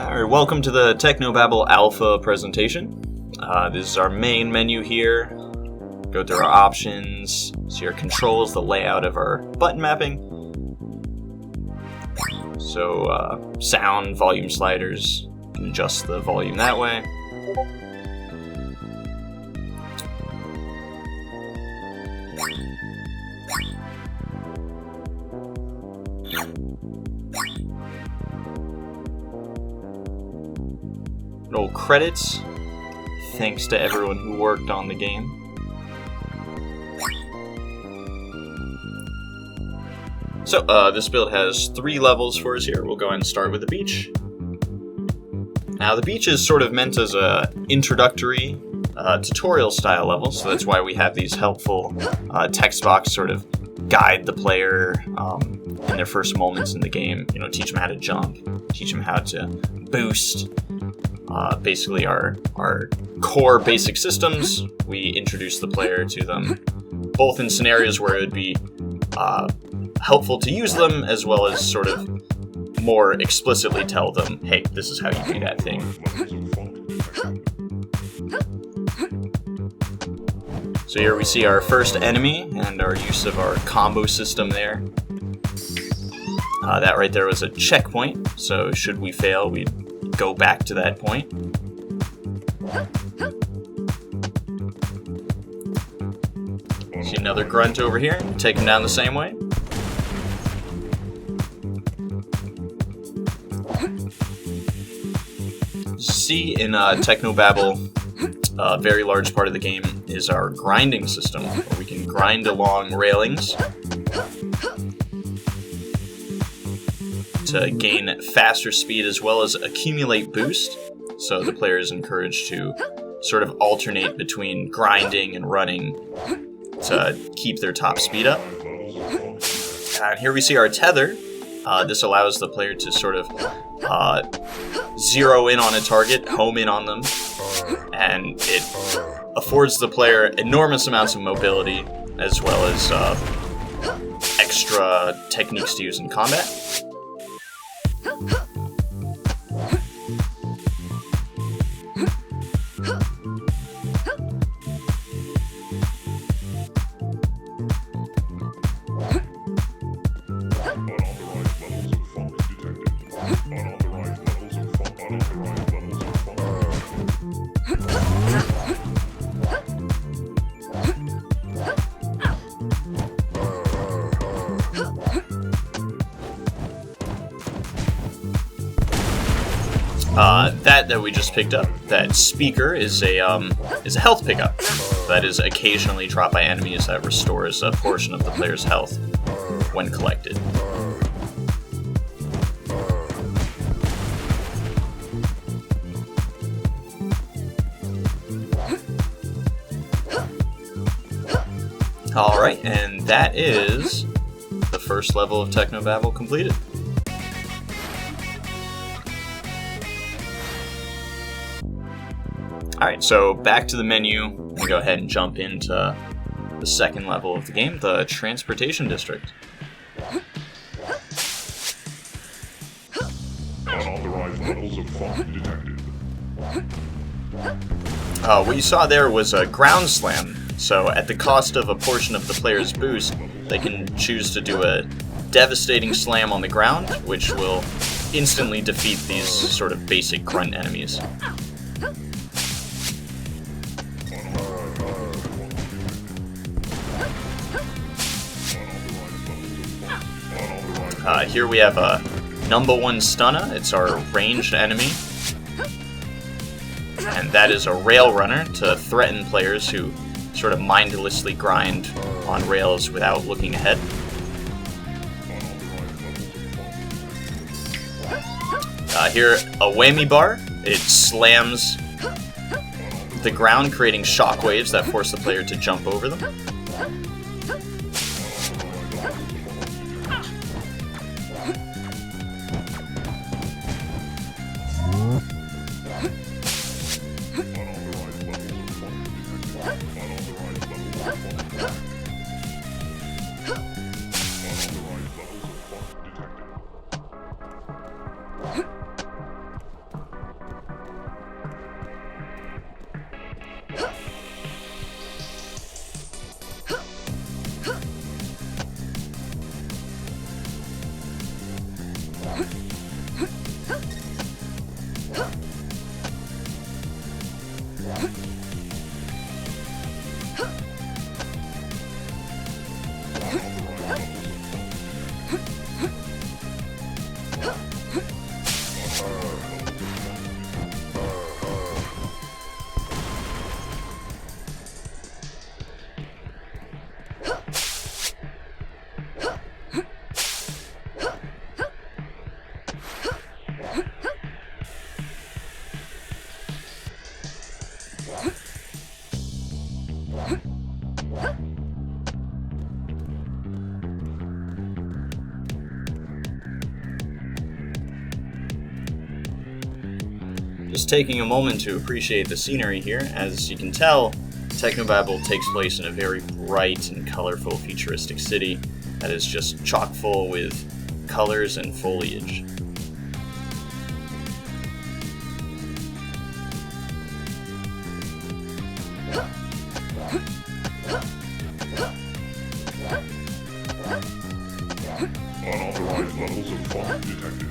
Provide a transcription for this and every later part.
Alright, welcome to the Technobabble Alpha presentation. This is our main menu here. Go through our options, see our controls, the layout of our button mapping. So, sound, volume sliders, you can adjust the volume that way. No credits, thanks to everyone who worked on the game. So, this build has 3 levels for us here. We'll go ahead and start with the beach. Now, the beach is sort of meant as a introductory tutorial style level, so that's why we have these helpful text box sort of guide the player in their first moments in the game. You know, teach them how to jump, teach them how to boost. Basically our core basic systems. We introduce the player to them both in scenarios where it would be helpful to use them, as well as sort of more explicitly tell them, hey, this is how you do that thing. So here we see our first enemy and our use of our combo system there. That right there was a checkpoint, so should we fail, we'd go back to that point. See another grunt over here, take him down the same way. See, in Technobabble, a very large part of the game is our grinding system, where we can grind along railings to gain faster speed as well as accumulate boost. So the player is encouraged to sort of alternate between grinding and running to keep their top speed up. And here we see our tether. This allows the player to sort of zero in on a target, home in on them, and it affords the player enormous amounts of mobility as well as extra techniques to use in combat. That we just picked up, that speaker, is a health pickup that is occasionally dropped by enemies that restores a portion of the player's health when collected. Alright, and that is the first level of Technobabble completed. Alright, so back to the menu. We go ahead and jump into the second level of the game, the Transportation District. Unauthorized levels of funk detected. What you saw there was a ground slam. So at the cost of a portion of the player's boost, they can choose to do a devastating slam on the ground, which will instantly defeat these sort of basic grunt enemies. Here we have a number 1 stunner. It's our ranged enemy. And that is a rail runner to threaten players who sort of mindlessly grind on rails without looking ahead. Here, a whammy bar. It slams the ground, creating shockwaves that force the player to jump over them. Just taking a moment to appreciate the scenery here. As you can tell, Technobabble takes place in a very bright and colorful futuristic city that is just chock full with colors and foliage. Unauthorized levels of fog detected. Unauthorized levels of fog detected.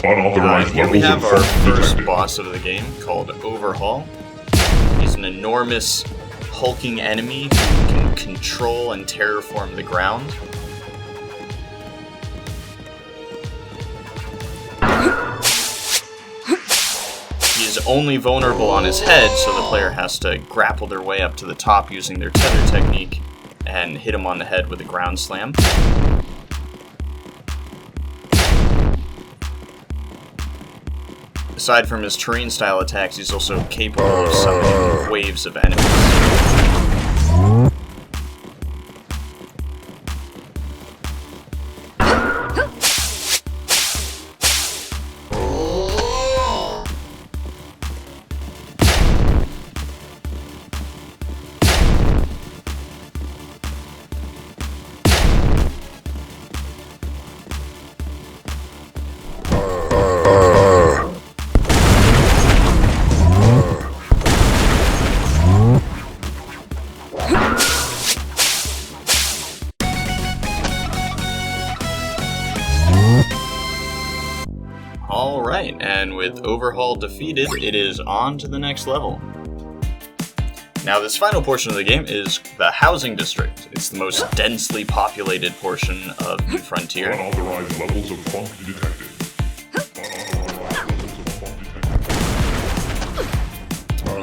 Unauthorized levels of unauthorized Here we levels have of our fog first detected. boss of the game, called Overhaul. He's an enormous, hulking enemy who can control and terraform the ground. He is only vulnerable on his head, so the player has to grapple their way up to the top using their tether technique and hit him on the head with a ground slam. Aside from his terrain-style attacks, he's also capable of summoning waves of enemies. Alright, and with Overhaul defeated, it is on to the next level. Now, this final portion of the game is the Housing District. It's the most densely populated portion of New Frontier. Unauthorized levels of fog detected.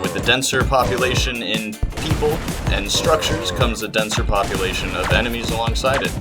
With the denser population in people and structures comes a denser population of enemies alongside it.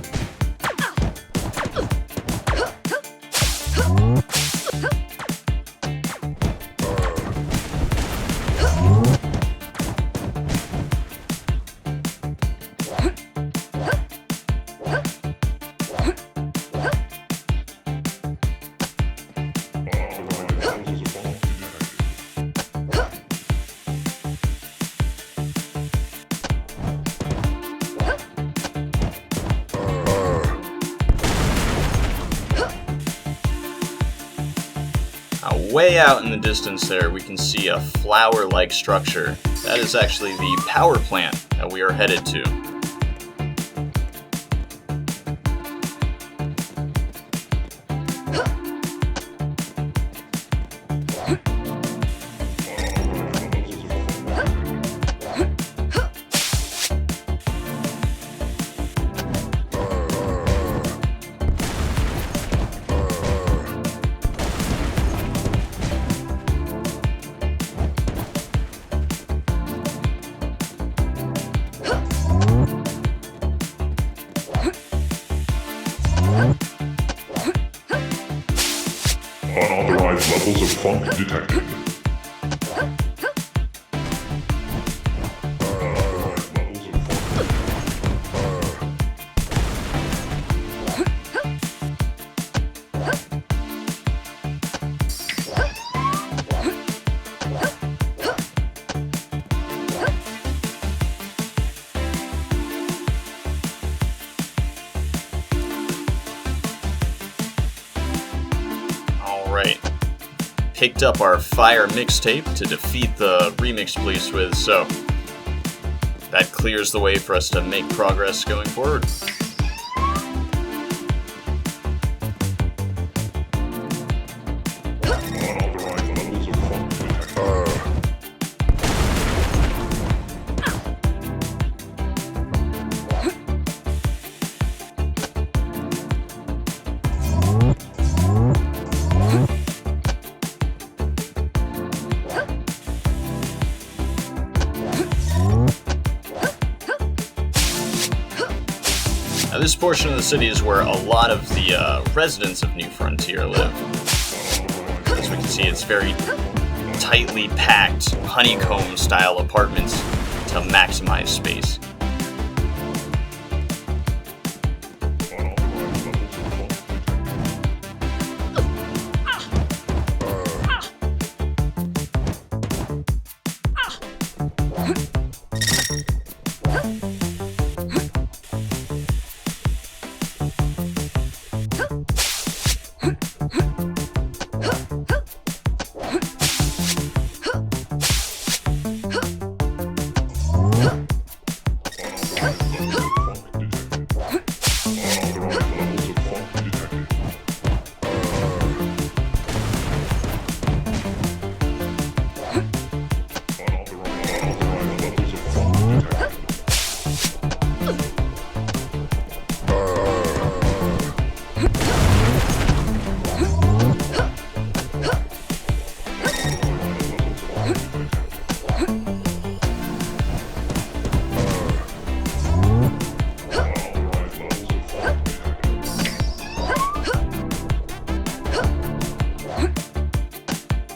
Way out in the distance there, we can see a flower-like structure. That is actually the power plant that we are headed to. Unauthorized levels of funk detected. Alright. Picked up our fire mixtape to defeat the remix police with, so that clears the way for us to make progress going forward. Unauthorized levels of funk detected. Now, this portion of the city is where a lot of the residents of New Frontier live. As we can see, it's very tightly packed, honeycomb-style apartments to maximize space. Unauthorized levels of funk detected.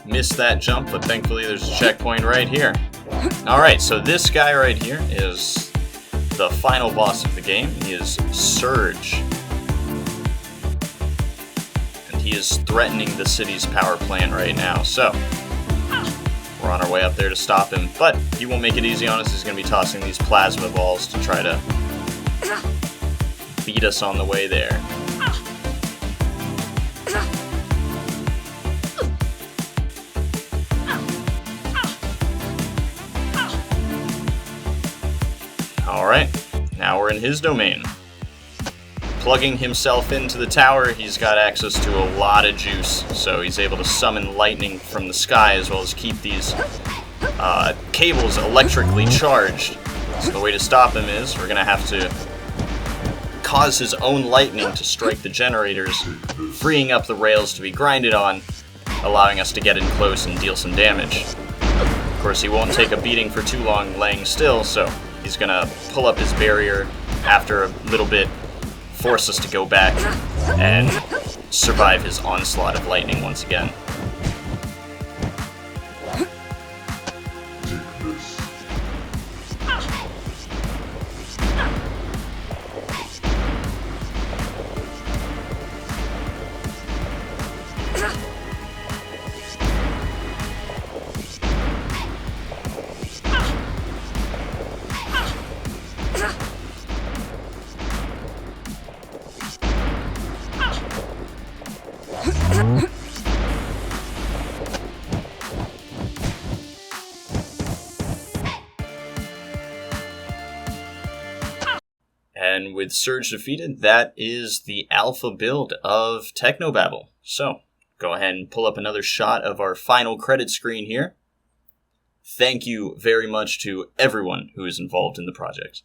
Missed that jump, but thankfully there's a checkpoint right here. Alright, so this guy right here is the final boss of the game. He is Surge. And he is threatening the city's power plant right now, so we're on our way up there to stop him, but he won't make it easy on us. He's going to be tossing these plasma balls to try to beat us on the way there. Alright, now we're in his domain. Plugging himself into the tower, he's got access to a lot of juice, so he's able to summon lightning from the sky as well as keep these cables electrically charged. So the way to stop him is we're going to have to cause his own lightning to strike the generators, freeing up the rails to be grinded on, allowing us to get in close and deal some damage. Of course, he won't take a beating for too long laying still, so he's going to pull up his barrier after a little bit, force us to go back, and survive his onslaught of lightning once again. And with Surge defeated, that is the alpha build of Technobabble. So, go ahead and pull up another shot of our final credit screen here. Thank you very much to everyone who is involved in the project.